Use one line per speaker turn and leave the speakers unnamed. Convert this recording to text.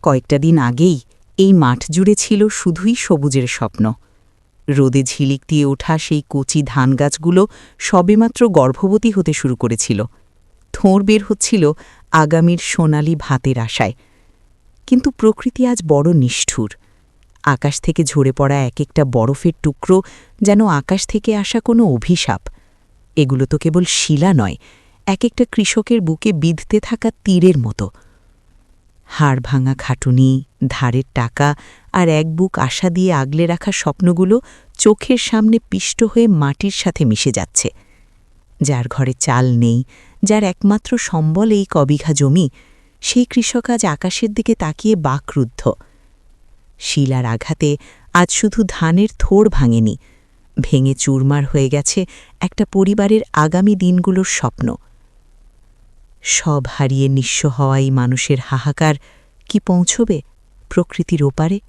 কয়েকটা দিন আগেই এই মাঠ জুড়ে ছিল শুধুই সবুজের স্বপ্ন। রোদে ঝিলিক দিয়ে ওঠা সেই কচি ধান গাছগুলো সবেমাত্র গর্ভবতী হতে শুরু করেছিল। থোঁড় বের হচ্ছিল আগামীর সোনালি ভাতের আশায়। কিন্তু প্রকৃতি আজ বড় নিষ্ঠুর। আকাশ থেকে ঝরে পড়া এক একটা বরফের টুকরো যেন আকাশ থেকে আসা কোনো অভিশাপ। এগুলো তো কেবল শিলা নয়, এক একটা কৃষকের বুকে বিঁধতে থাকা তীরের মতো। হাড় ভাঙা খাটুনি, ধারের টাকা আর এক বুক আশা দিয়ে আগলে রাখা স্বপ্নগুলো চোখের সামনে পিষ্ট হয়ে মাটির সাথে মিশে যাচ্ছে। যার ঘরে চাল নেই, যার একমাত্র সম্বল এই কবিঘা জমি, সেই কৃষক আজ আকাশের দিকে তাকিয়ে বাকরুদ্ধ। শিলার আঘাতে আজ শুধু ধানের থোড় ভাঙেনি, ভেঙে চুরমার হয়ে গেছে একটা পরিবারের আগামী দিনগুলোর স্বপ্ন। সব হারিয়ে নিঃস্ব হওয়া এই মানুষের হাহাকার কি পৌঁছবে প্রকৃতির ওপারে?